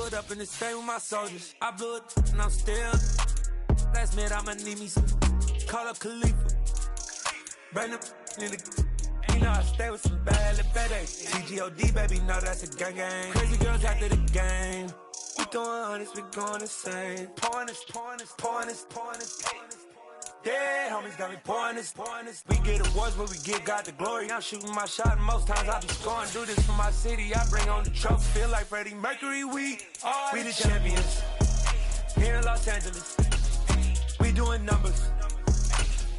pulled up in the same with my soldiers. I blew it and I'm still. Last minute I'ma need me some. Call up Khalifa. Bring them in the. You know I stay with some bad little badass. TGOD, baby, know that's a gang gang. Crazy girls after the game. We throwing hundreds, we going insane. Pouring this. Dead homies got me pouring this. We get awards, but we give God the glory. I'm shooting my shot, and most times I be scoring. Do this for my city, I bring on the trophy. Feel like Freddie Mercury, we the champions. Here in Los Angeles, we doing numbers.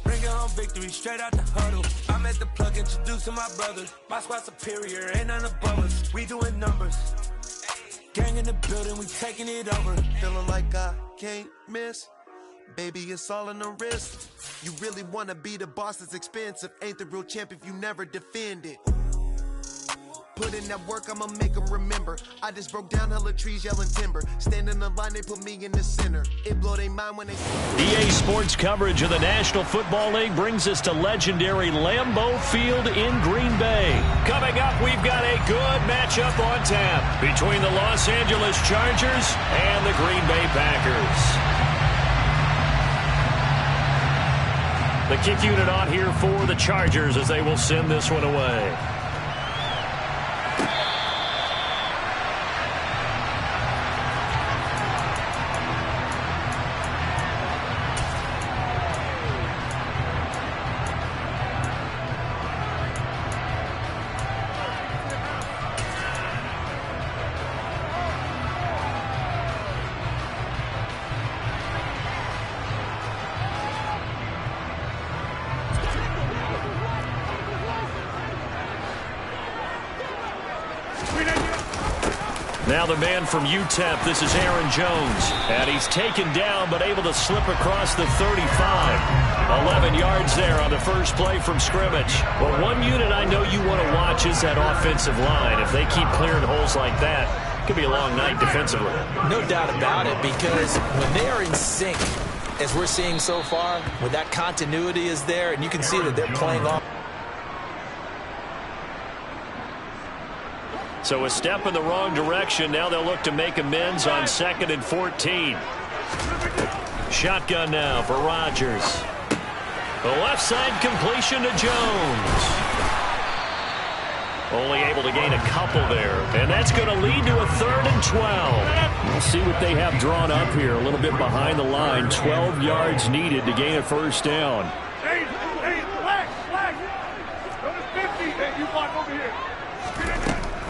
Bringing home victory straight out the huddle. I'm at the plug introducing my brothers. My squad superior, ain't none above us. We doing numbers. Gang in the building, we taking it over. Feeling like I can't miss. Baby, it's all in the wrist. You really wanna be the boss, that's expensive. Ain't the real champ if you never defend it. Put in that work, I'ma make them remember. I just broke down hella trees, yelling timber. Stand in the line, they put me in the center. It blow their mind when they... EA Sports coverage of the National Football League brings us to legendary Lambeau Field in Green Bay. Coming up, we've got a good matchup on tap between the Los Angeles Chargers and the Green Bay Packers. The kick unit on here for the Chargers as they will send this one away. Now the man from UTEP, this is Aaron Jones. And he's taken down but able to slip across the 35. 11 yards there on the first play from scrimmage. Well, one unit I know you want to watch is that offensive line. If they keep clearing holes like that, it could be a long night defensively. No doubt about it, because when they are in sync, as we're seeing so far, when that continuity is there, and you can see that they're playing off. So a step in the wrong direction. Now they'll look to make amends on 2nd and 14. Shotgun now for Rodgers. The left side completion to Jones. Only able to gain a couple there. And that's going to lead to a 3rd and 12. We'll see what they have drawn up here. A little bit behind the line. 12 yards needed to gain a first down. Hey, flag. Go to 50. Hey, you block over here.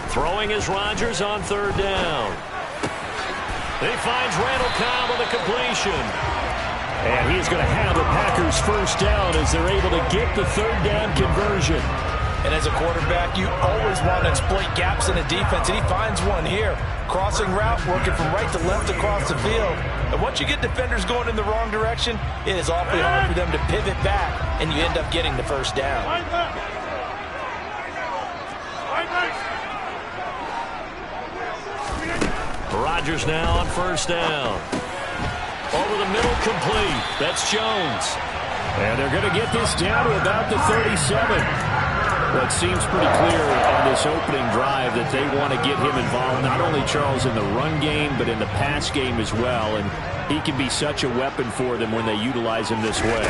Throwing is Rodgers on 3rd down. He finds Randall Cobb on the completion. And he's going to have the Packers first down as they're able to get the 3rd down conversion. And as a quarterback, you always want to exploit gaps in the defense, and he finds one here. Crossing route, working from right to left across the field. And once you get defenders going in the wrong direction, it is awfully hard for them to pivot back, and you end up getting the first down. Rodgers now on 1st down. Over the middle, complete. That's Jones. And they're going to get this down to about the 37. Well, it seems pretty clear on this opening drive that they want to get him involved, not only, Charles, in the run game, but in the pass game as well. And he can be such a weapon for them when they utilize him this way.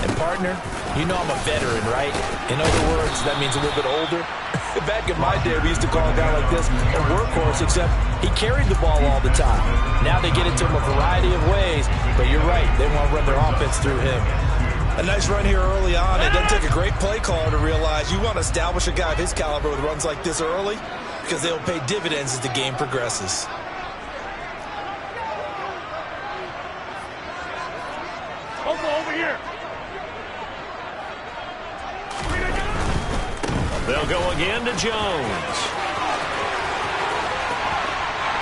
And, partner, you know I'm a veteran, right? In other words, that means a little bit older. Back in my day, we used to call a guy like this a workhorse, except he carried the ball all the time. Now they get it to him a variety of ways, but you're right, they want to run their offense through him. A nice run here early on. It doesn't take a great play caller to realize you want to establish a guy of his caliber with runs like this early, because they'll pay dividends as the game progresses. Over here. They'll go again to Jones.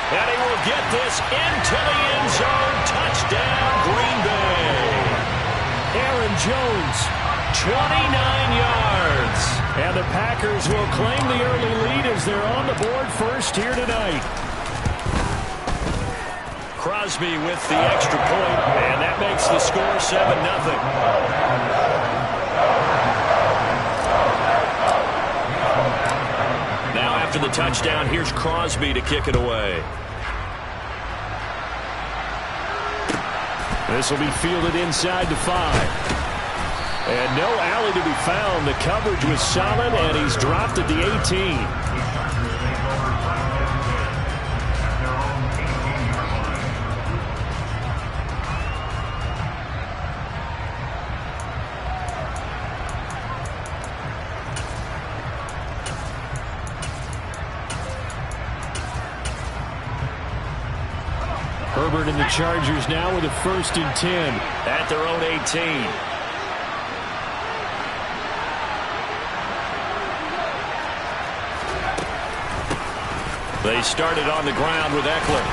And he will get this into the end zone. Touchdown, Green Bay. Aaron Jones, 29 yards. And the Packers will claim the early lead as they're on the board first here tonight. Crosby with the extra point, and that makes the score 7-0. Now after the touchdown, here's Crosby to kick it away. This will be fielded inside the 5. And no alley to be found. The coverage was solid, and he's dropped at the 18. Herbert and the Chargers now with a 1st and 10 at their own 18. They started on the ground with Eckler.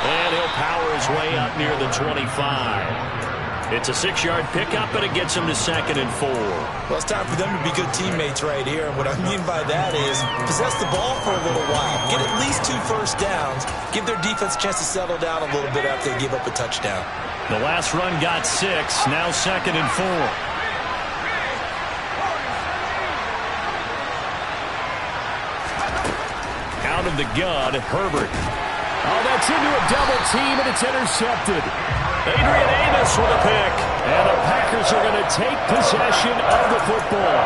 And he'll power his way up near the 25. It's a 6-yard pickup, and it gets him to 2nd and 4. Well, it's time for them to be good teammates right here. And what I mean by that is possess the ball for a little while. Get at least 2 first downs. Give their defense a chance to settle down a little bit after they give up a touchdown. The last run got 6. Now 2nd and 4. Out of the gun, Herbert. Oh, that's into a double team, and it's intercepted. Adrian Amos with a pick. And the Packers are going to take possession of the football.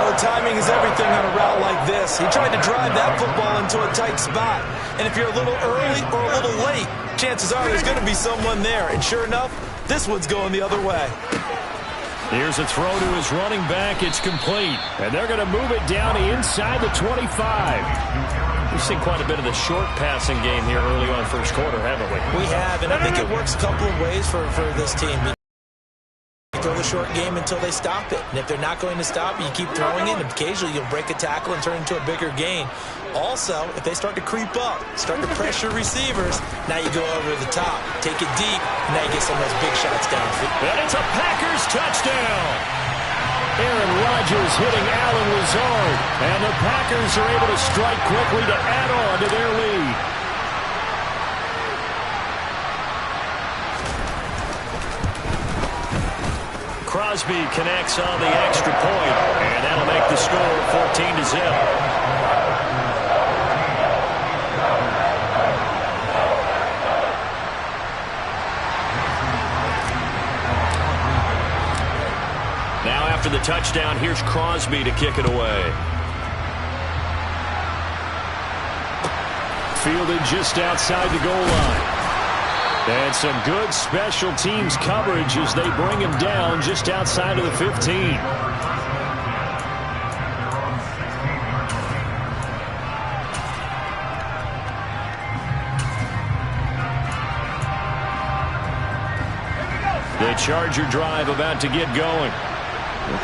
Oh, timing is everything on a route like this. He tried to drive that football into a tight spot. And if you're a little early or a little late, chances are there's going to be someone there. And sure enough, this one's going the other way. Here's a throw to his running back. It's complete. And they're going to move it down inside the 25. We've seen quite a bit of the short passing game here early on first quarter, haven't we? We have, and I think it works a couple of ways for this team. You throw the short game until they stop it. And if they're not going to stop it, you keep throwing it, and occasionally you'll break a tackle and turn it into a bigger gain. Also, if they start to creep up, start to pressure receivers, now you go over the top, take it deep, and now you get some of those big shots downfield. And it's a Packers touchdown. Aaron Rodgers hitting Allen Lazard, and the Packers are able to strike quickly to add on to their lead. Crosby connects on the extra point, and that'll make the score 14-0. After the touchdown, here's Crosby to kick it away. Fielded just outside the goal line. And some good special teams coverage as they bring him down just outside of the 15. The Charger drive about to get going.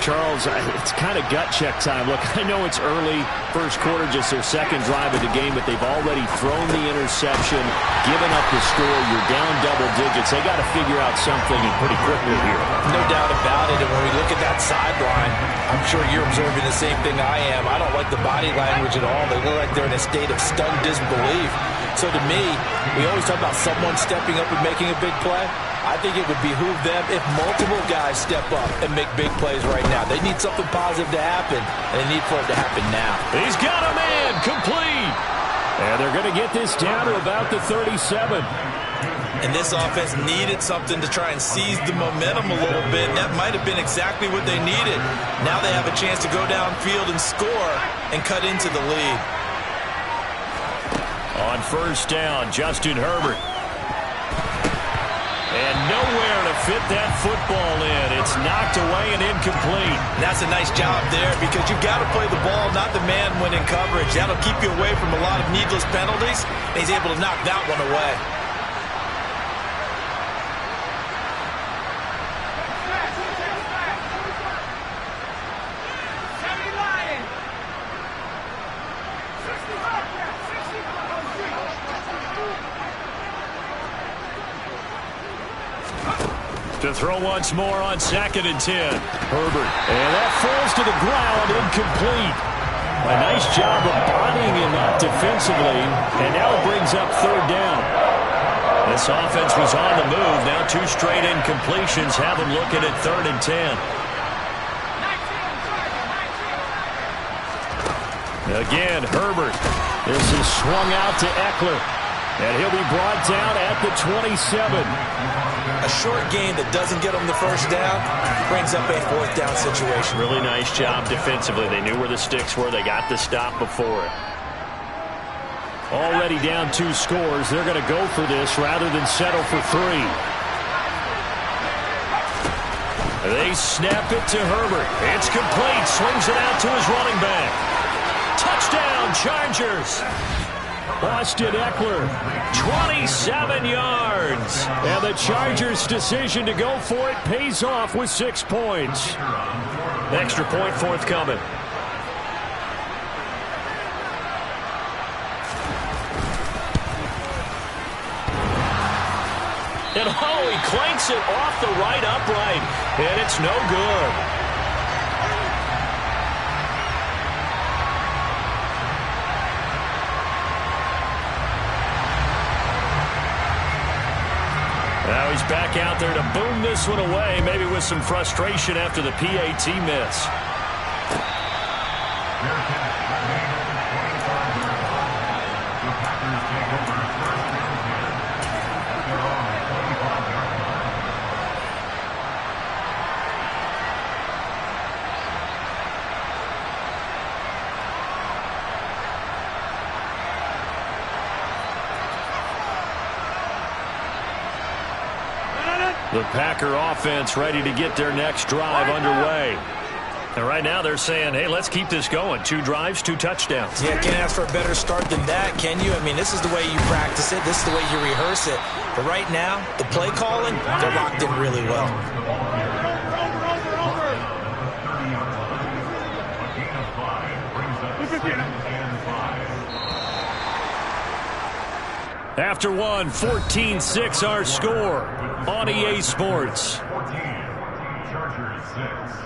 Charles, it's kind of gut check time. Look, I know it's early, first quarter, just their second drive of the game, but they've already thrown the interception, given up the score. You're down double digits. They got to figure out something pretty quickly here. No doubt about it. And when we look at that sideline, I'm sure you're observing the same thing I am. I don't like the body language at all. They look like they're in a state of stunned disbelief. So to me, we always talk about someone stepping up and making a big play. I think it would behoove them if multiple guys step up and make big plays right now. They need something positive to happen, and they need for it to happen now. He's got a man complete. And they're going to get this down to about the 37. And this offense needed something to try and seize the momentum a little bit. And that might have been exactly what they needed. Now they have a chance to go downfield and score and cut into the lead. On first down, Justin Herbert. And nowhere to fit that football in. It's knocked away and incomplete. That's a nice job there because you've got to play the ball, not the man when in coverage. That'll keep you away from a lot of needless penalties. And he's able to knock that one away. To throw once more on 2nd and 10. Herbert. And that falls to the ground, incomplete. A nice job of bodying him up defensively. And now it brings up 3rd down. This offense was on the move. Now 2 straight incompletions have them looking at 3rd and 10. Again, Herbert. This is swung out to Eckler. And he'll be brought down at the 27. A short gain that doesn't get them the first down brings up a fourth down situation. Really nice job defensively. They knew where the sticks were. They got the stop before it. Already down 2 scores. They're going to go for this rather than settle for 3. They snap it to Herbert. It's complete. Swings it out to his running back. Touchdown, Chargers. Austin Eckler, 27 yards. And the Chargers' decision to go for it pays off with 6 points. Extra point forthcoming. And he clanks it off the right upright. And it's no good. Now he's back out there to boom this one away, maybe with some frustration after the PAT miss. The Packer offense ready to get their next drive underway. And right now they're saying, hey, let's keep this going. 2 drives, 2 touchdowns. Yeah, can't ask for a better start than that, can you? I mean, this is the way you practice it. This is the way you rehearse it. But right now, the play calling, they're locked in really well. After one, 14-6 our score on EA Sports. 14, Chargers 6.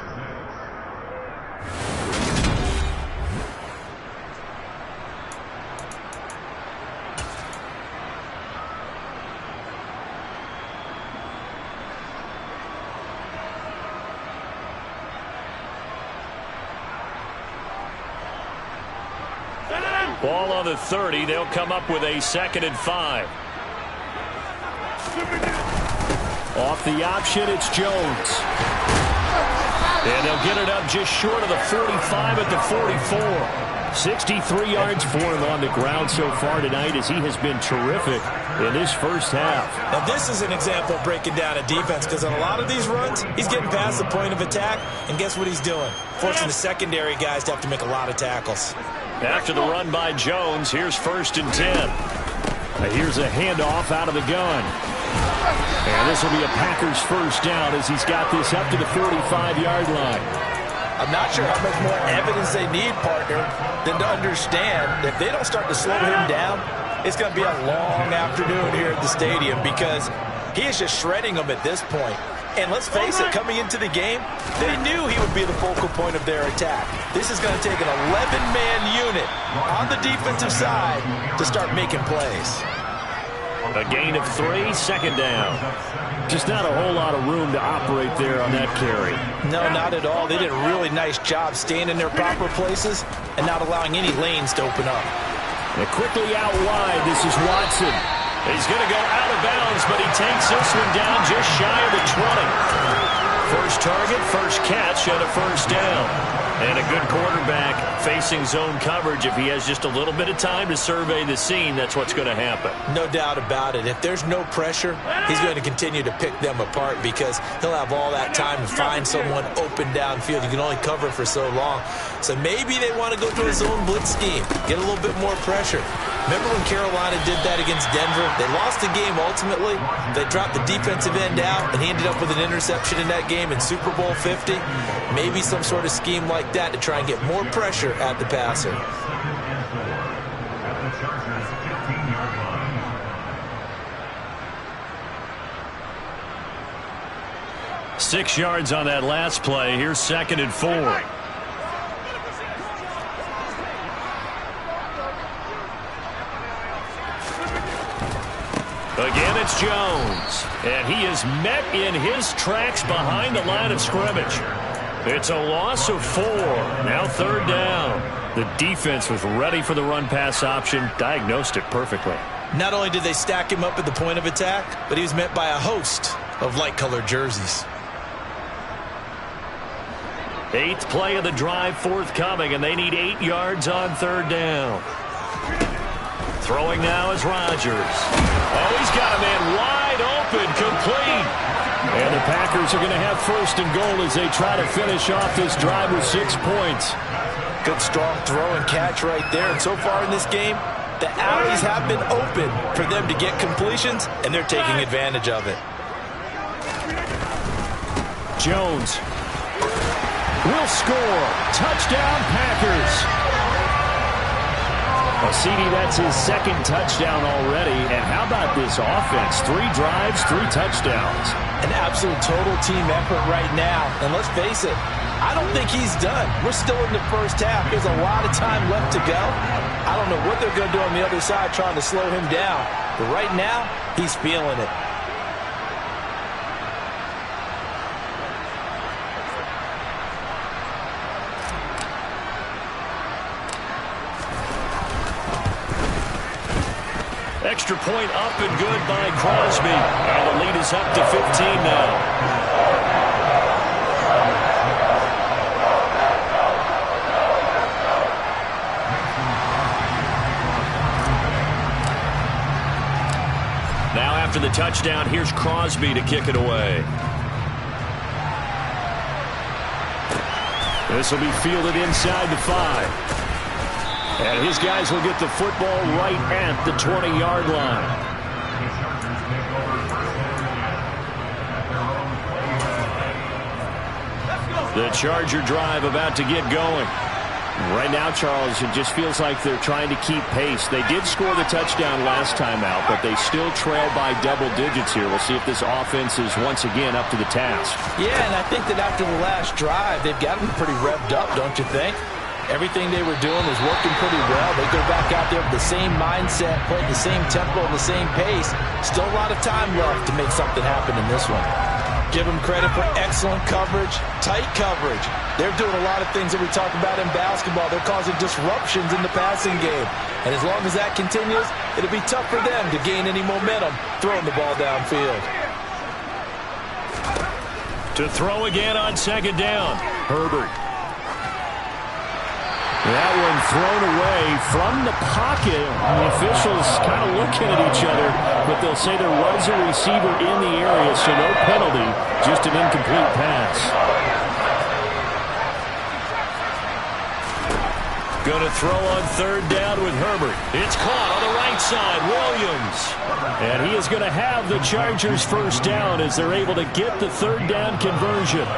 Ball on the 30. They'll come up with a 2nd and 5. Off the option, it's Jones. And they'll get it up just short of the 45 at the 44. 63 yards for him on the ground so far tonight as he has been terrific in this first half. Now this is an example of breaking down a defense, because on a lot of these runs, he's getting past the point of attack, and guess what he's doing? Forcing the secondary guys to have to make a lot of tackles. After the run by Jones, here's 1st and 10. Here's a handoff out of the gun. And this will be a Packers first down as he's got this up to the 45-yard line. I'm not sure how much more evidence they need, partner, than to understand that if they don't start to slow him down, it's going to be a long afternoon here at the stadium, because he is just shredding them at this point. And let's face it, coming into the game, they knew he would be the focal point of their attack. This is going to take an 11-man unit on the defensive side to start making plays. A gain of 3, 2nd down. Just not a whole lot of room to operate there on that carry. No, not at all. They did a really nice job staying in their proper places and not allowing any lanes to open up. And quickly out wide, this is Watson. He's going to go out of bounds, but he takes this one down just shy of the 20. First target, first catch, and a first down. And a good quarterback facing zone coverage. If he has just a little bit of time to survey the scene, that's what's going to happen. No doubt about it. If there's no pressure, he's going to continue to pick them apart, because he'll have all that time to find someone open downfield. You can only cover for so long. So maybe they want to go to a zone blitz scheme, get a little bit more pressure. Remember when Carolina did that against Denver? They lost the game ultimately. They dropped the defensive end out, and he ended up with an interception in that game in Super Bowl 50. Maybe some sort of scheme like that to try and get more pressure at the passer. 6 yards on that last play. Here's 2nd and 4. Again, it's Jones. And he is met in his tracks behind the line of scrimmage. It's a loss of 4. Now 3rd down. The defense was ready for the run-pass option, diagnosed it perfectly. Not only did they stack him up at the point of attack, but he was met by a host of light-colored jerseys. 8th play of the drive forthcoming, and they need 8 yards on 3rd down. Throwing now is Rodgers. Oh, he's got a man wide open, complete. And the Packers are going to have 1st and goal as they try to finish off this drive with 6 points. Good, strong throw and catch right there. And so far in this game, the alleys have been open for them to get completions, and they're taking advantage of it. Jones will score. Touchdown, Packers. CD, that's his 2nd touchdown already. And how about this offense? 3 drives, 3 touchdowns. An absolute total team effort right now. And let's face it, I don't think he's done. We're still in the first half. There's a lot of time left to go. I don't know what they're going to do on the other side trying to slow him down. But right now, he's feeling it. Extra point up and good by Crosby. And the lead is up to 15 now. Now after the touchdown, here's Crosby to kick it away. This will be fielded inside the 5. And his guys will get the football right at the 20-yard line. The Charger drive about to get going. Right now, Charles, it just feels like they're trying to keep pace. They did score the touchdown last time out, but they still trail by double digits here. We'll see if this offense is once again up to the task. Yeah, and I think that after the last drive, they've got them pretty revved up, don't you think? Everything they were doing was working pretty well. They go back out there with the same mindset, playing the same tempo and the same pace. Still a lot of time left to make something happen in this one. Give them credit for excellent coverage, tight coverage. They're doing a lot of things that we talk about in basketball. They're causing disruptions in the passing game. And as long as that continues, it'll be tough for them to gain any momentum throwing the ball downfield. To throw again on 2nd down, Herbert. That one thrown away from the pocket. The officials kind of looking at each other, but they'll say there was a receiver in the area, so no penalty, just an incomplete pass. Going to throw on 3rd down with Herbert. It's caught on the right side, Williams. And he is going to have the Chargers 1st down as they're able to get the 3rd down conversion.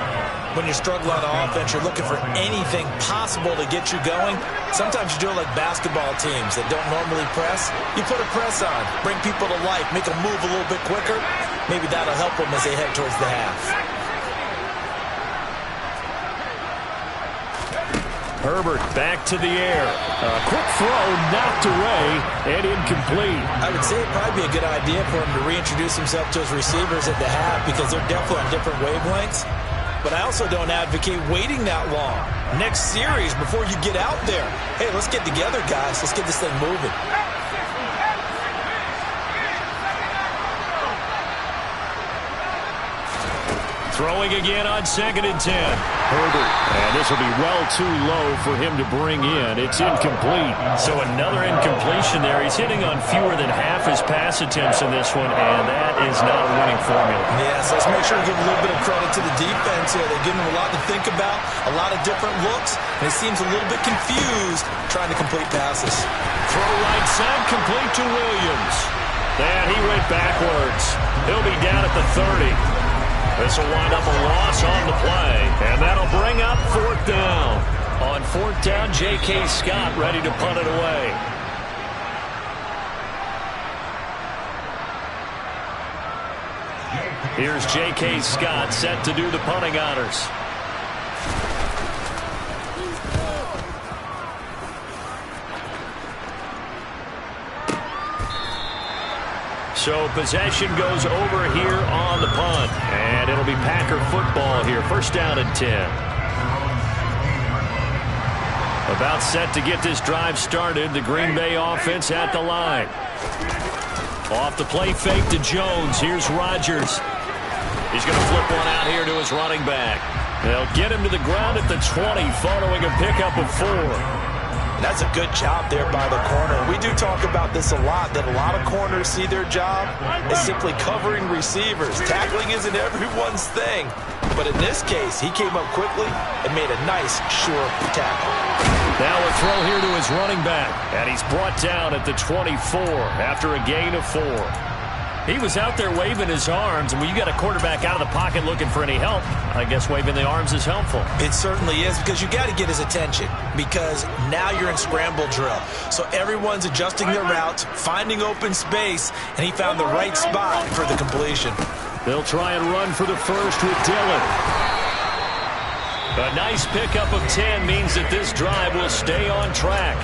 When you're struggling on offense, you're looking for anything possible to get you going. Sometimes you do it like basketball teams that don't normally press. You put a press on, bring people to life, make them move a little bit quicker. Maybe that'll help them as they head towards the half. Herbert back to the air. A quick throw knocked away and incomplete. I would say it'd probably be a good idea for him to reintroduce himself to his receivers at the half because they're definitely on different wavelengths. But I also don't advocate waiting that long. Next series, before you get out there, hey, let's get together, guys. Let's get this thing moving. Throwing again on 2nd and 10. Herbert. And this will be well too low for him to bring in. It's incomplete. So another incompletion there. He's hitting on fewer than half his pass attempts in this one, and that is not a winning formula. Yes, let's make sure to give a little bit of credit to the defense here. They're giving him a lot to think about, a lot of different looks, and he seems a little bit confused trying to complete passes. Throw right side, complete to Williams. And he went backwards. He'll be down at the 30. This will wind up a loss on the play, and that'll bring up 4th down. On 4th down, J.K. Scott ready to punt it away. Here's J.K. Scott set to do the punting honors. So possession goes over here on the punt. And it'll be Packer football here. 1st down and 10. About set to get this drive started. The Green Bay offense at the line. Off the play fake to Jones. Here's Rodgers. He's going to flip one out here to his running back. They'll get him to the ground at the 20 following a pickup of 4. That's a good job there by the corner. We do talk about this a lot, that a lot of corners see their job as simply covering receivers. Tackling isn't everyone's thing. But in this case, he came up quickly and made a nice, sure tackle. Now a throw here to his running back. And he's brought down at the 24 after a gain of 4. He was out there waving his arms, and when you got a quarterback out of the pocket looking for any help, I guess waving the arms is helpful. It certainly is, because you got to get his attention, because now you're in scramble drill. So everyone's adjusting their routes, finding open space, and he found the right spot for the completion. They'll try and run for the first with Dillon. A nice pickup of 10 means that this drive will stay on track.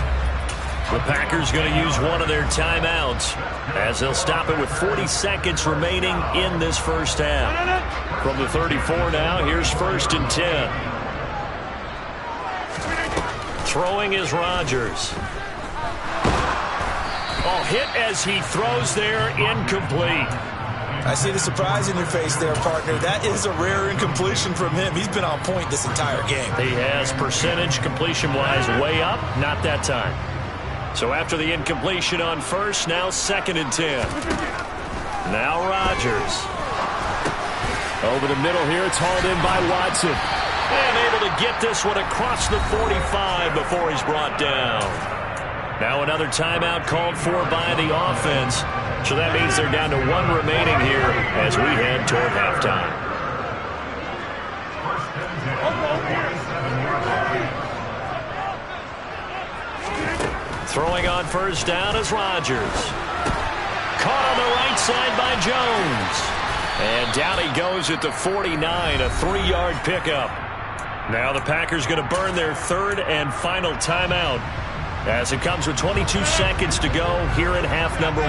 The Packers going to use one of their timeouts as they'll stop it with 40 seconds remaining in this first half. From the 34 now, here's 1st and 10. Throwing is Rodgers. Oh, hit as he throws there, incomplete. I see the surprise in your face there, partner. That is a rare incompletion from him. He's been on point this entire game. He has percentage completion-wise way up, not that time. So after the incompletion on 1st, now 2nd and 10. Now Rodgers. Over the middle here, it's hauled in by Watson. And able to get this one across the 45 before he's brought down. Now another timeout called for by the offense. So that means they're down to 1 remaining here as we head toward halftime. Throwing on 1st down is Rodgers. Caught on the right side by Jones. And down he goes at the 49, a 3-yard pickup. Now the Packers going to burn their 3rd and final timeout as it comes with 22 seconds to go here in half number 1.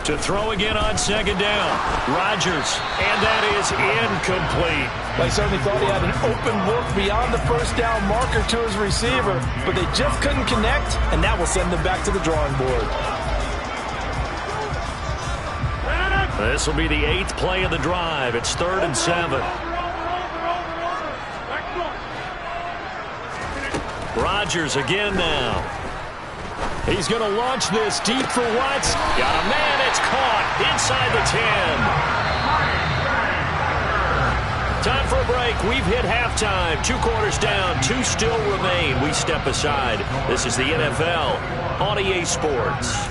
To throw again on 2nd down. Rodgers, and that is incomplete. They certainly thought he had an open look beyond the 1st down marker to his receiver, but they just couldn't connect, and that will send them back to the drawing board. This will be the 8th play of the drive. It's 3rd and 7. Rodgers again now. He's going to launch this deep for Watts. Got a man. It's caught inside the 10. Time for a break. We've hit halftime. 2 quarters down. 2 still remain. We step aside. This is the NFL on EA Sports.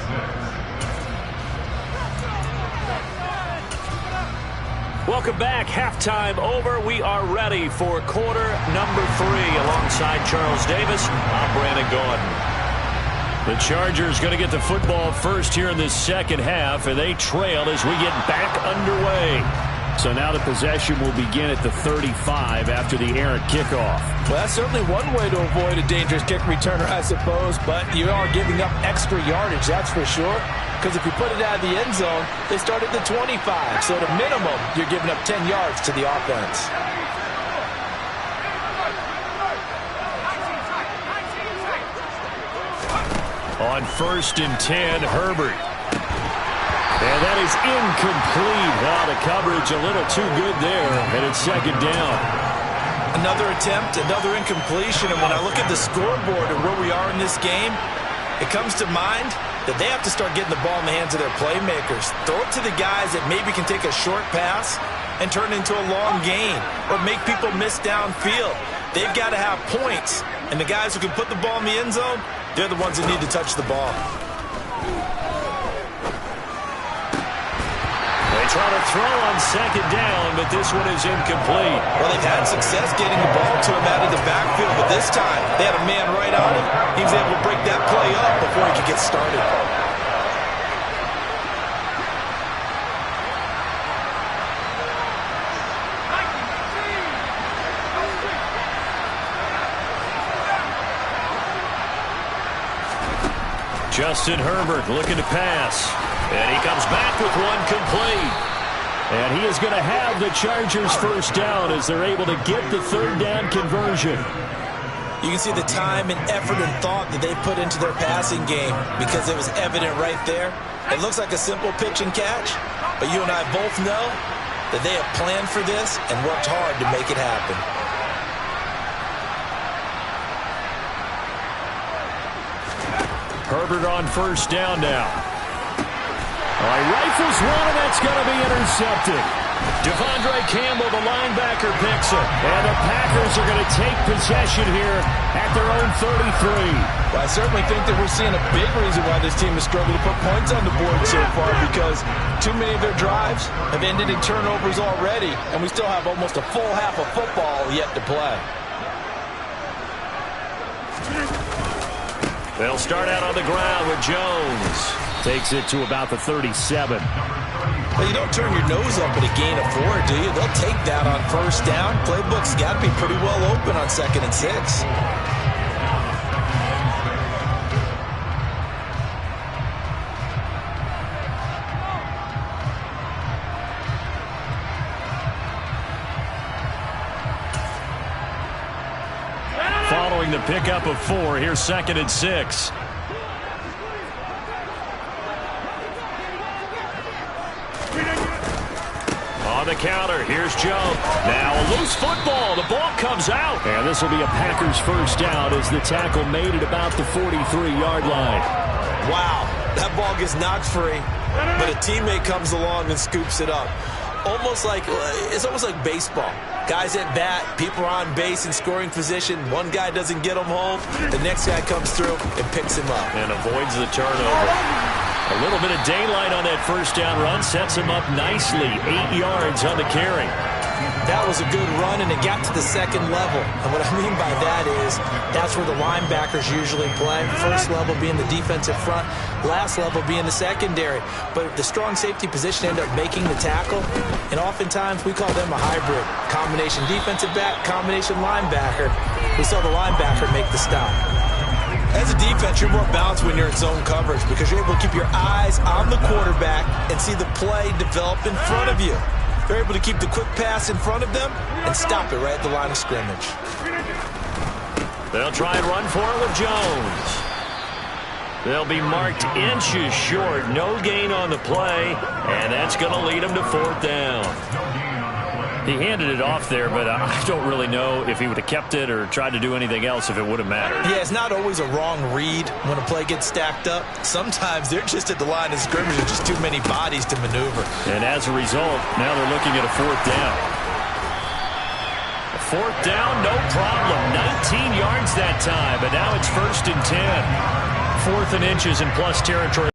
Welcome back. Halftime over. We are ready for quarter number 3. Alongside Charles Davis, I'm Brandon Gaudin. The Chargers going to get the football first here in this second half, and they trail as we get back underway. So now the possession will begin at the 35 after the errant kickoff. Well, that's certainly one way to avoid a dangerous kick returner, I suppose, but you are giving up extra yardage, that's for sure. Because if you put it out of the end zone, they start at the 25. So at a minimum, you're giving up 10 yards to the offense. On 1st and 10, Herbert. And that is incomplete. Wow, the coverage a little too good there, and it's 2nd down. Another attempt, another incompletion, and when I look at the scoreboard and where we are in this game, it comes to mind that they have to start getting the ball in the hands of their playmakers. Throw it to the guys that maybe can take a short pass and turn it into a long gain or make people miss downfield. They've got to have points, and the guys who can put the ball in the end zone, they're the ones that need to touch the ball. They try to throw on 2nd down, but this one is incomplete. Well, they've had success getting the ball to him out of the backfield, but this time they had a man right on him. He was able to break that play up before he could get started. Justin Herbert looking to pass. And he comes back with one complete. And he is going to have the Chargers first down as they're able to get the 3rd down conversion. You can see the time and effort and thought that they put into their passing game because it was evident right there. It looks like a simple pitch and catch, but you and I both know that they have planned for this and worked hard to make it happen. Herbert on first down now. He rifles one, and that's going to be intercepted. Devondre Campbell, the linebacker, picks it. And the Packers are going to take possession here at their own 33. Well, I certainly think that we're seeing a big reason why this team has struggled to put points on the board so far, because too many of their drives have ended in turnovers already, and we still have almost a full half of football yet to play. They'll start out on the ground with Jones. Takes it to about the 37. Well, you don't turn your nose up at a gain of 4, do you? They'll take that on first down. Playbook's got to be pretty well open on 2nd and 6. Following the pickup of 4, here's 2nd and 6. On the counter, here's Jones. Now a loose football. The ball comes out. And this will be a Packers first down as the tackle made it about the 43-yard line. Wow, that ball gets knocked free, but a teammate comes along and scoops it up. It's almost like baseball. Guys at bat, people are on base in scoring position. One guy doesn't get him home. The next guy comes through and picks him up. And avoids the turnover. A little bit of daylight on that first down run. Sets him up nicely. 8 yards on the carry. That was a good run, and it got to the 2nd level. And what I mean by that is that's where the linebackers usually play. First level being the defensive front, last level being the secondary. But the strong safety position ended up making the tackle, and oftentimes we call them a hybrid. Combination defensive back, combination linebacker. We saw the linebacker make the stop. As a defense, you're more balanced when you're in zone coverage because you're able to keep your eyes on the quarterback and see the play develop in front of you. They're able to keep the quick pass in front of them and stop it right at the line of scrimmage. They'll try and run for it with Jones. They'll be marked inches short. No gain on the play, and that's going to lead them to 4th down. He handed it off there, but I don't really know if he would have kept it or tried to do anything else if it would have mattered. Yeah, it's not always a wrong read when a play gets stacked up. Sometimes they're just at the line of scrimmage with just too many bodies to maneuver. And as a result, now they're looking at a 4th down. A 4th down, no problem. 19 yards that time, but now it's 1st and 10. 4th and inches in plus territory.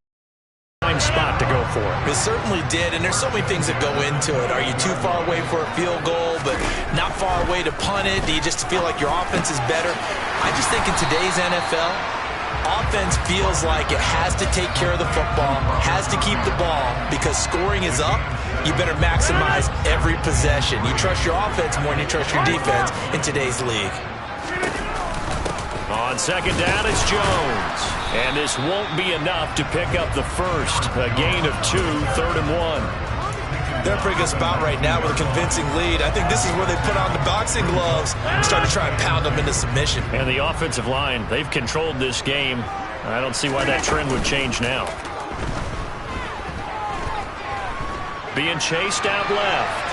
Spot to go for. It certainly did, and there's so many things that go into it. Are you too far away for a field goal, but not far away to punt it? Do you just feel like your offense is better? I just think in today's NFL, offense feels like it has to take care of the football, has to keep the ball, because scoring is up. You better maximize every possession. You trust your offense more than you trust your defense in today's league. On 2nd down, it's Jones. And this won't be enough to pick up the first. A gain of 2, 3rd and 1. They're a pretty good spot right now with a convincing lead. I think this is where they put on the boxing gloves and start to try and pound them into submission. And the offensive line, they've controlled this game. I don't see why that trend would change now. Being chased out left.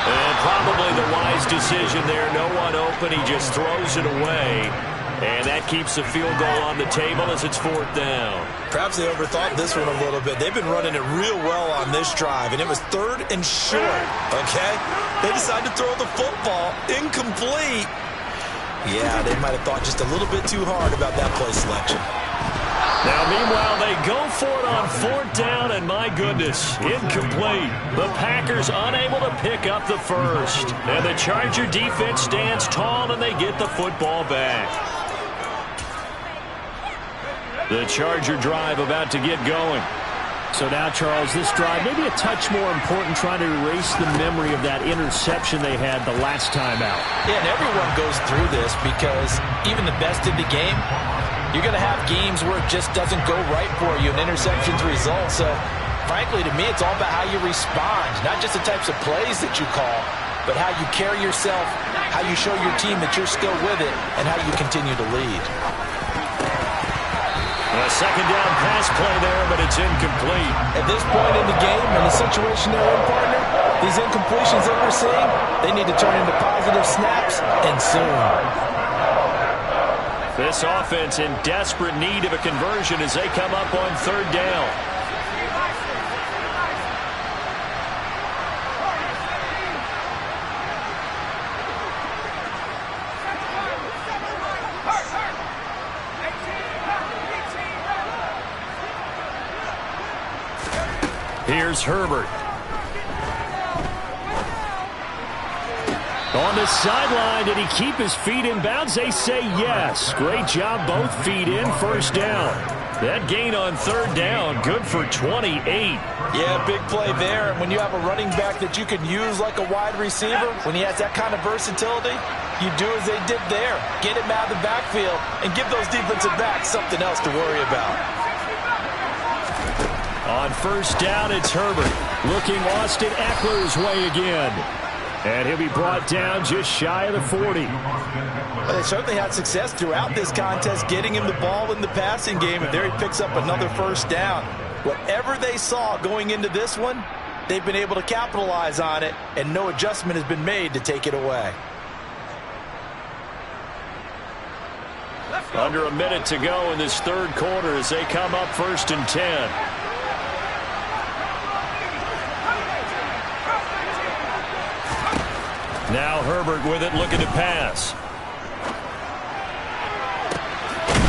And probably the wise decision there. No one open. He just throws it away. And that keeps the field goal on the table as it's 4th down. Perhaps they overthought this one a little bit. They've been running it real well on this drive, and it was 3rd and short, okay? They decided to throw the football incomplete. Yeah, they might have thought just a little bit too hard about that play selection. Now, meanwhile, they go for it on 4th down, and my goodness, incomplete. The Packers unable to pick up the first. And the Charger defense stands tall, and they get the football back. The Charger drive about to get going. So now, Charles, this drive maybe a touch more important, trying to erase the memory of that interception they had the last time out. Yeah, and everyone goes through this because even the best in the game, you're going to have games where it just doesn't go right for you, and interceptions result. So, frankly, to me, it's all about how you respond, not just the types of plays that you call, but how you carry yourself how you show your team that you're still with it, and how you continue to lead. A second down pass play there, but it's incomplete. At this point in the game and the situation they're in, partner, these incompletions that we're seeing, they need to turn into positive snaps, and soon. This offense in desperate need of a conversion as they come up on third down. Here's Herbert. On the sideline, did he keep his feet in bounds? They say yes. Great job, both feet in, first down. That gain on third down, good for 28. Yeah, big play there. And when you have a running back that you can use like a wide receiver, when he has that kind of versatility, you do as they did there. Get him out of the backfield and give those defensive backs something else to worry about. On first down, it's Herbert. Looking Austin Eckler's way again. And he'll be brought down just shy of the 40. Well, they certainly had success throughout this contest getting him the ball in the passing game, and there he picks up another first down. Whatever they saw going into this one, they've been able to capitalize on it, and no adjustment has been made to take it away. Under a minute to go in this third quarter as they come up 1st and 10. Now Herbert with it, looking to pass.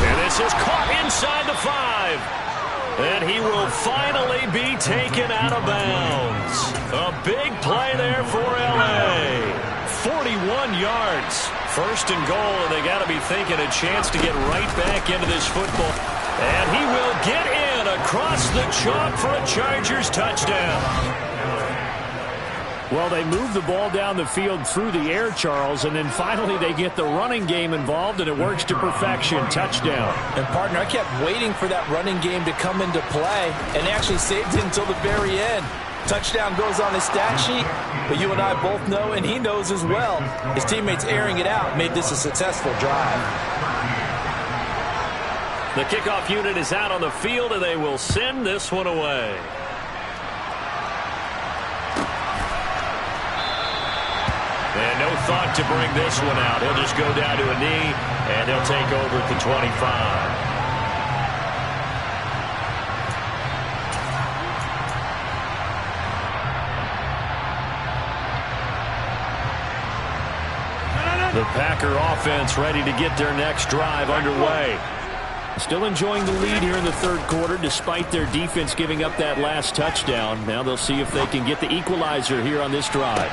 And this is caught inside the 5. And he will finally be taken out of bounds. A big play there for L.A. 41 yards. 1st and goal, and they got to be thinking a chance to get right back into this football. And he will get in across the chalk for a Chargers touchdown. Well, they move the ball down the field through the air, Charles, and then finally they get the running game involved, and it works to perfection. Touchdown. And, partner, I kept waiting for that running game to come into play, and they actually saved it until the very end. Touchdown goes on his stat sheet, but you and I both know, and he knows as well, his teammates airing it out made this a successful drive. The kickoff unit is out on the field, and they will send this one away. And no thought to bring this one out. He'll just go down to a knee, and they'll take over at the 25. The Packer offense ready to get their next drive underway. Still enjoying the lead here in the third quarter despite their defense giving up that last touchdown. Now they'll see if they can get the equalizer here on this drive.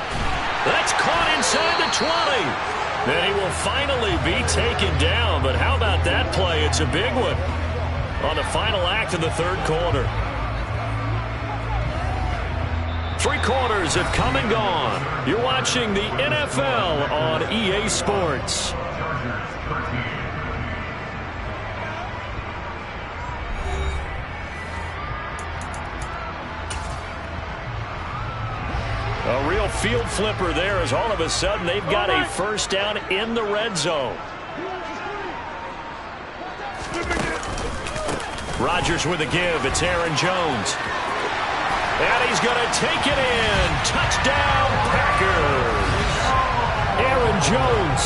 That's caught inside the 20. Then he will finally be taken down. But how about that play? It's a big one on the final act of the third quarter. 3 quarters have come and gone. You're watching the NFL on EA Sports. A real field flipper there as all of a sudden they've got a first down in the red zone. Rodgers with a give. It's Aaron Jones. And he's going to take it in. Touchdown, Packers. Aaron Jones,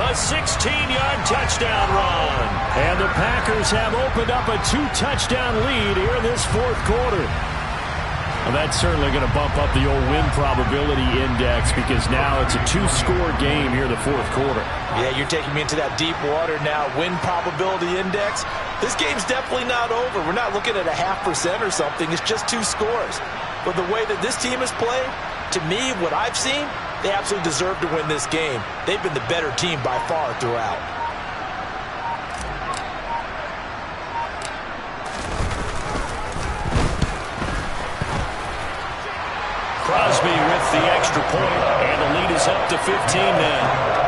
a 16-yard touchdown run. And the Packers have opened up a 2-touchdown lead here in this fourth quarter. Well, that's certainly going to bump up the old win probability index because now it's a 2-score game here in the fourth quarter. Yeah, you're taking me into that deep water now. Win probability index. This game's definitely not over. We're not looking at a 0.5% or something. It's just 2 scores. But the way that this team has played, to me, what I've seen, they absolutely deserve to win this game. They've been the better team by far throughout. Crosby with the extra point, and the lead is up to 15 now.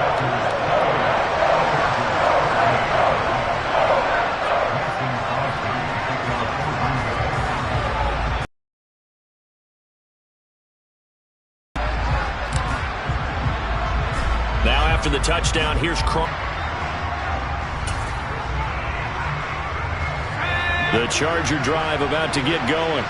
Now after the touchdown. Here's the Charger drive about to get going.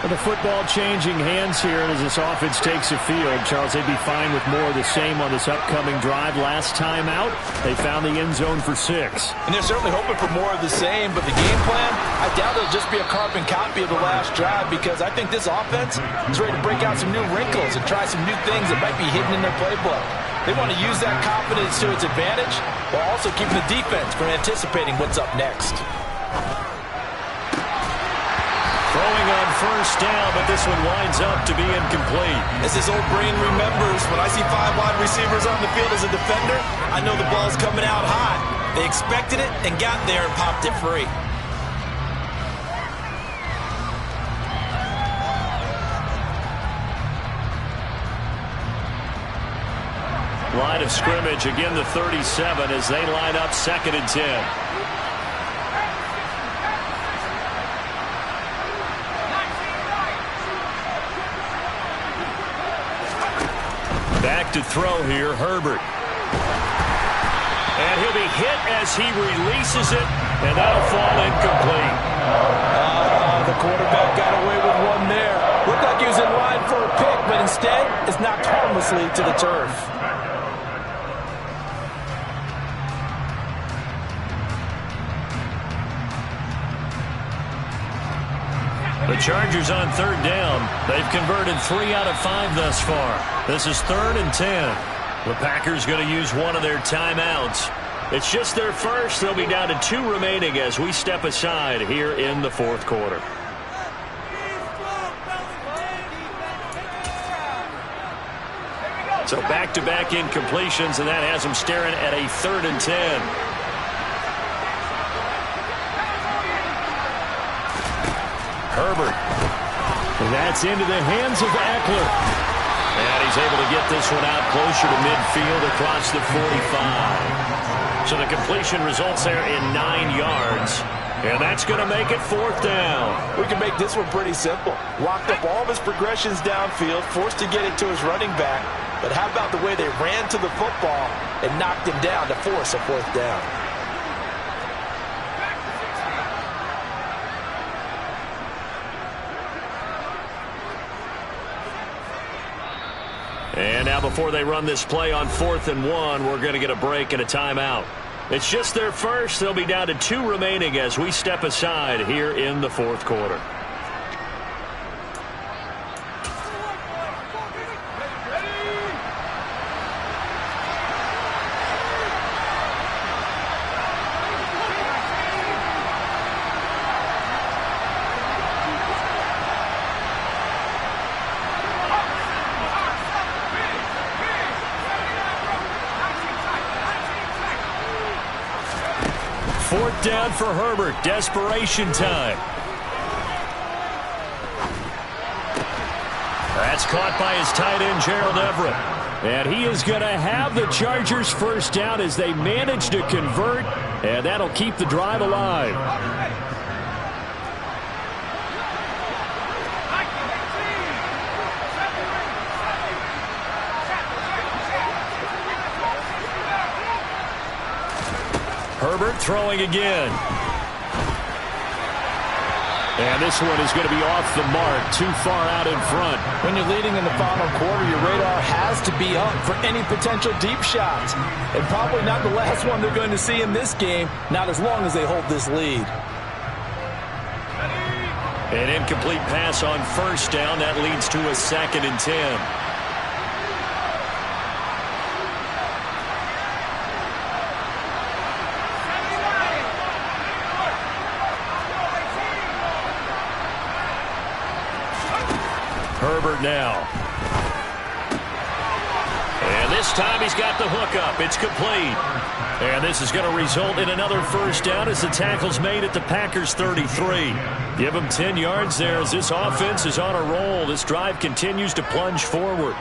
The football changing hands here as this offense takes the field. Charles, they'd be fine with more of the same on this upcoming drive. Last time out, they found the end zone for 6. And they're certainly hoping for more of the same, but the game plan, I doubt it'll just be a carbon copy of the last drive, because I think this offense is ready to break out some new wrinkles and try some new things that might be hidden in their playbook. They want to use that confidence to its advantage while also keeping the defense from anticipating what's up next. Throwing on first down, but this one winds up to be incomplete. As his old brain remembers, when I see 5 wide receivers on the field as a defender, I know the ball's coming out hot. They expected it and got there and popped it free. Line of scrimmage, again the 37 as they line up 2nd and 10. Back to throw here, Herbert. And he'll be hit as he releases it, and that'll fall incomplete. The quarterback got away with one there. Looked like he was in line for a pick, but instead it's knocked harmlessly to the turf. The Chargers on 3rd down. They've converted 3 out of 5 thus far. This is 3rd and 10. The Packers going to use one of their timeouts. It's just their first. They'll be down to 2 remaining as we step aside here in the 4th quarter. So back-to-back incompletions, and that has them staring at a 3rd and 10. Herbert. And that's into the hands of Eckler. And he's able to get this one out closer to midfield across the 45. So the completion results there in 9 yards. And that's going to make it 4th down. We can make this one pretty simple. Locked up all of his progressions downfield, forced to get it to his running back. But how about the way they ran to the football and knocked him down to force a 4th down? And now before they run this play on 4th and 1, we're going to get a break and a timeout. It's just their first. They'll be down to 2 remaining as we step aside here in the 4th quarter. Fourth down for Herbert. Desperation time. That's caught by his tight end, Gerald Everett. And he is going to have the Chargers first down as they manage to convert, and that'll keep the drive alive. Herbert throwing again. And this one is going to be off the mark, too far out in front. When you're leading in the final quarter, your radar has to be up for any potential deep shots. And probably not the last one they're going to see in this game, not as long as they hold this lead. An incomplete pass on first down. That leads to a 2nd and 10. Herbert now. And this time he's got the hookup. It's complete. And this is going to result in another first down as the tackle's made at the Packers' 33. Give them 10 yards there as this offense is on a roll. This drive continues to plunge forward.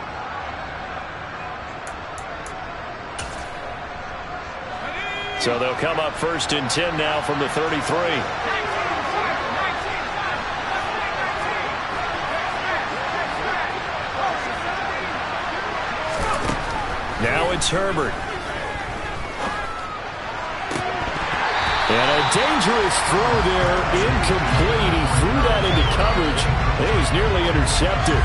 So they'll come up 1st and 10 now from the 33. Now it's Herbert. And a dangerous throw there, incomplete. He threw that into coverage. It was nearly intercepted.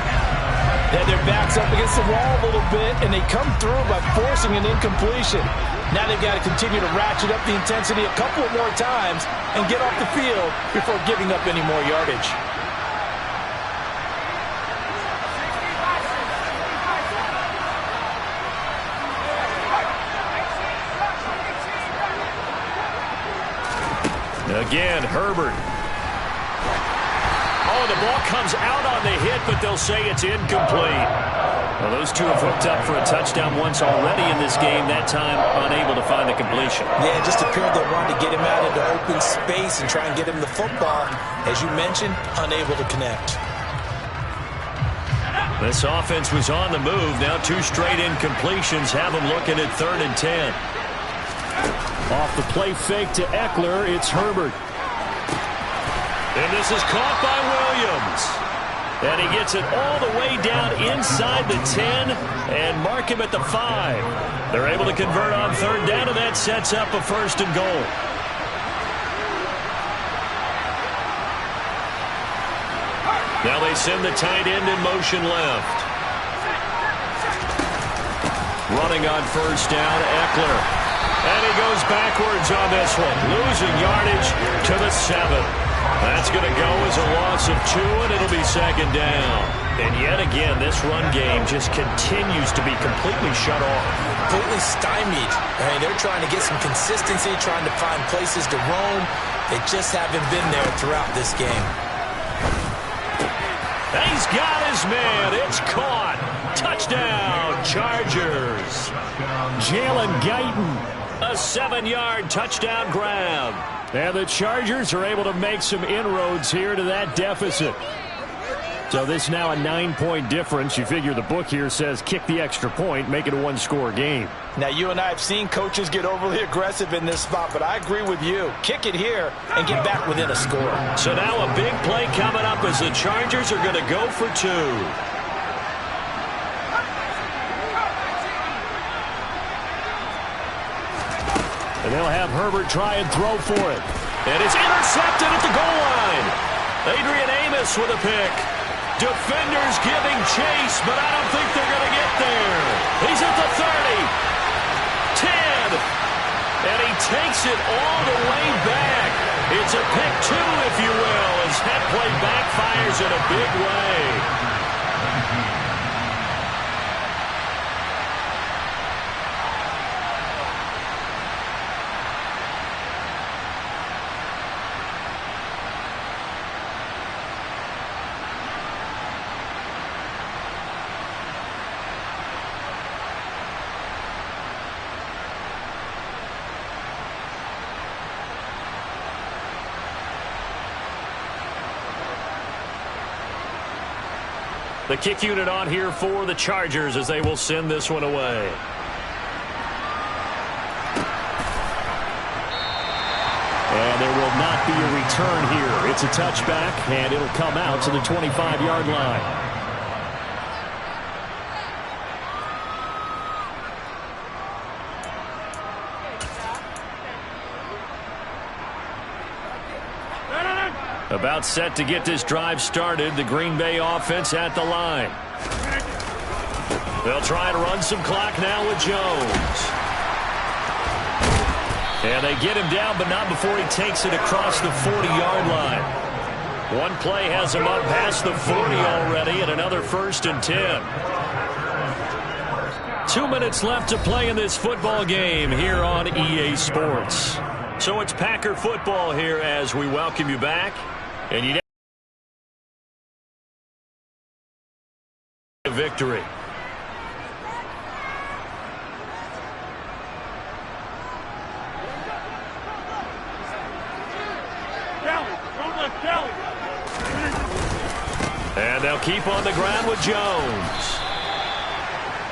Yeah, their back's up against the wall a little bit, and they come through by forcing an incompletion. Now they've got to continue to ratchet up the intensity a couple more times and get off the field before giving up any more yardage. Again, Herbert. Oh, the ball comes out on the hit, but they'll say it's incomplete. Well, those two have hooked up for a touchdown once already in this game, that time unable to find the completion. Yeah, it just appeared they wanted to get him out into open space and try and get him the football. As you mentioned, unable to connect. This offense was on the move. Now 2 straight incompletions have them looking at 3rd and 10. Off the play fake to Eckler, it's Herbert. And this is caught by Williams. And he gets it all the way down inside the 10 and mark him at the 5. They're able to convert on 3rd down, and that sets up a 1st and goal. Now they send the tight end in motion left. Running on 1st down, Eckler. And he goes backwards on this one, losing yardage to the 7. That's going to go as a loss of 2, and it'll be 2nd down. And yet again, this run game just continues to be completely shut off. Completely stymied. I mean, they're trying to get some consistency, trying to find places to roam. They just haven't been there throughout this game. He's got his man. It's caught. Touchdown, Chargers. Jalen Guyton. A 7-yard touchdown grab. And the Chargers are able to make some inroads here to that deficit. So this is now a 9-point difference. You figure the book here says kick the extra point, make it a 1-score game. Now, you and I have seen coaches get overly aggressive in this spot, but I agree with you. Kick it here and get back within a score. So now a big play coming up as the Chargers are going to go for 2. And they'll have Herbert try and throw for it. And it's intercepted at the goal line. Adrian Amos with a pick. Defenders giving chase, but I don't think they're going to get there. He's at the 30. 10. And he takes it all the way back. It's a pick 2, if you will, as that play backfires in a big way. The kick unit on here for the Chargers as they will send this one away. And there will not be a return here. It's a touchback, and it'll come out to the 25-yard line. About set to get this drive started. The Green Bay offense at the line. They'll try to run some clock now with Jones. And they get him down, but not before he takes it across the 40-yard line. One play has him up past the 40 already, and another 1st and 10. 2 minutes left to play in this football game here on EA Sports. So it's Packer football here as we welcome you back. And you a victory. And they'll keep on the ground with Jones.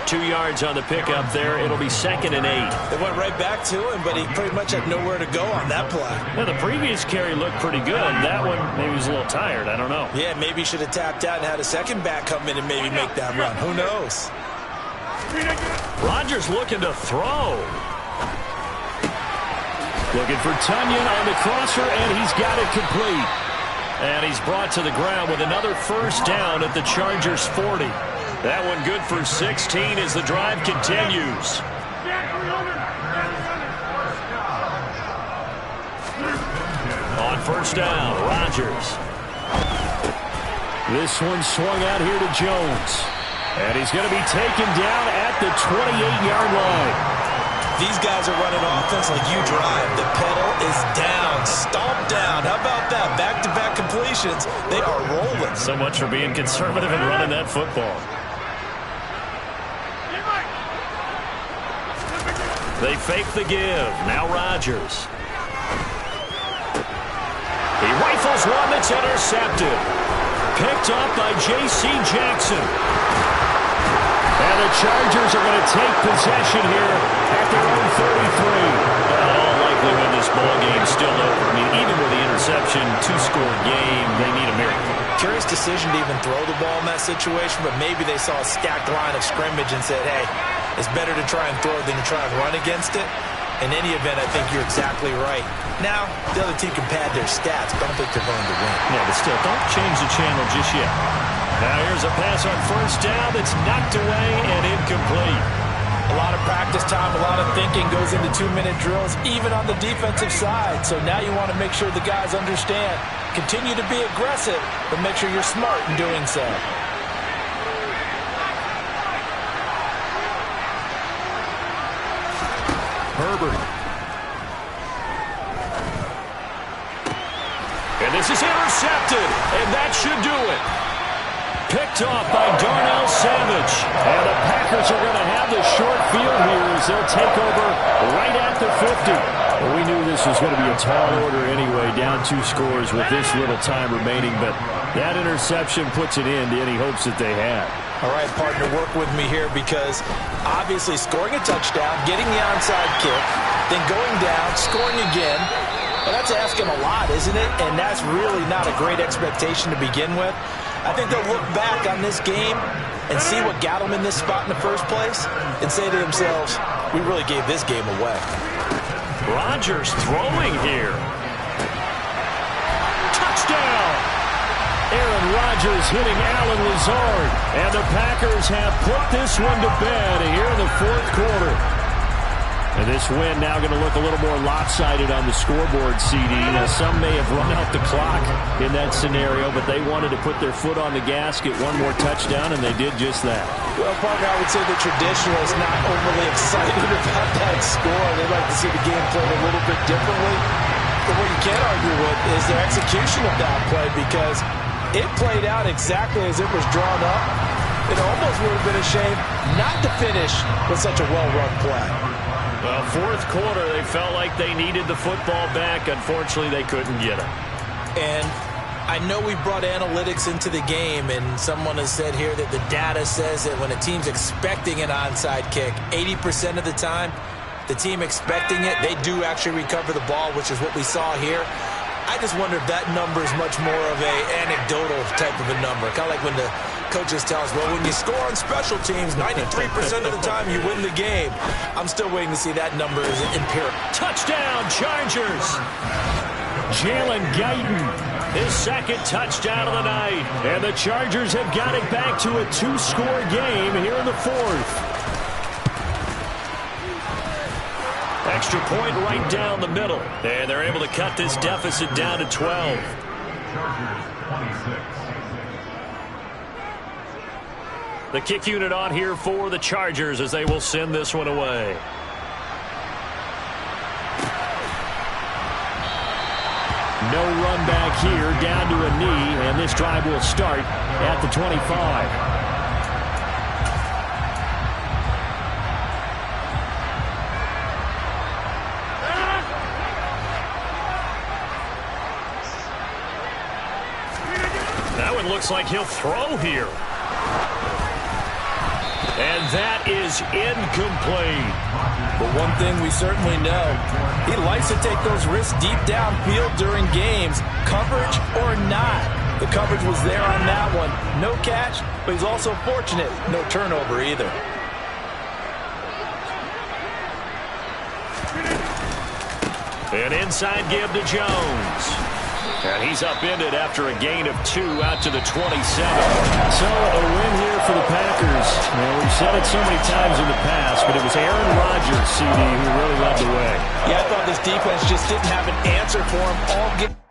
2 yards on the pickup there. It'll be 2nd and 8. They went right back to him, but he pretty much had nowhere to go on that play. Now, the previous carry looked pretty good. That one, maybe he was a little tired. I don't know. Yeah, maybe he should have tapped out and had a second back come in and maybe make that run. Who knows? Rodgers looking to throw. Looking for Tunyon on the crosser, and he's got it complete. And he's brought to the ground with another first down at the Chargers' 40. That one good for 16 as the drive continues. On first down, Rodgers. This one swung out here to Jones. And he's going to be taken down at the 28-yard line. These guys are running offense like you drive. The pedal is down, stomped down. How about that? Back-to-back completions. They are rolling. So much for being conservative and running that football. They fake the give. Now Rodgers. He rifles one that's intercepted. Picked up by J.C. Jackson. And the Chargers are going to take possession here at their own 33. In all likelihood, this ball game's still over. I mean, even with the interception, two-score game, they need a miracle. Curious decision to even throw the ball in that situation, but maybe they saw a stacked line of scrimmage and said, hey, it's better to try and throw than to try and run against it. In any event, I think you're exactly right. Now, the other team can pad their stats, but I don't think they're going to win. Yeah, but still, don't change the channel just yet. Now here's a pass on first down that's knocked away and incomplete. A lot of practice time, a lot of thinking goes into 2-minute drills, even on the defensive side. So now you want to make sure the guys understand. Continue to be aggressive, but make sure you're smart in doing so. Herbert. And this is intercepted, and that should do it. Picked off by Darnell Savage. And the Packers are going to have the short field here as they'll take over right at the 50. Well, we knew this was going to be a tall order anyway, down 2 scores with this little time remaining, but that interception puts an end to any hopes that they had. All right, partner, work with me here because obviously scoring a touchdown, getting the onside kick, then going down, scoring again, well, that's asking a lot, isn't it? And that's really not a great expectation to begin with. I think they'll look back on this game and see what got them in this spot in the first place and say to themselves, we really gave this game away. Rodgers throwing here. Touchdown! Aaron Rodgers hitting Allen Lazard. And the Packers have put this one to bed here in the fourth quarter. And this win now going to look a little more lopsided on the scoreboard, CD. Now, some may have run out the clock in that scenario, but they wanted to put their foot on the gas, get one more touchdown, and they did just that. Well, partner, I would say the traditionalists not overly excited about that score. They'd like to see the game played a little bit differently. But what you can't argue with is their execution of that play because it played out exactly as it was drawn up. It almost would have been a shame not to finish with such a well-run play. Well, fourth quarter, they felt like they needed the football back. Unfortunately, they couldn't get it. And I know we brought analytics into the game, and someone has said here that the data says that when a team's expecting an onside kick, 80% of the time, the team expecting it, they do actually recover the ball, which is what we saw here. I just wonder if that number is much more of a anecdotal type of a number. Kind of like when the coaches tell us, well, when you score on special teams, 93% of the time you win the game. I'm still waiting to see that number as empirical. Touchdown, Chargers! Jalen Guyton, his second touchdown of the night. And the Chargers have got it back to a 2-score game here in the fourth. Extra point right down the middle. And they're able to cut this deficit down to 12. The kick unit on here for the Chargers as they will send this one away. No run back here, down to a knee, and this drive will start at the 25. That one looks like he'll throw here. And that is incomplete. But one thing we certainly know, he likes to take those risks deep downfield during games, coverage or not. The coverage was there on that one. No catch, but he's also fortunate. No turnover either. An inside give to Jones. And he's upended after a gain of 2 out to the 27. So a win here for the Packers. Well, we've said it so many times in the past, but it was Aaron Rodgers, CD, who really led the way. Yeah, I thought this defense just didn't have an answer for him all game.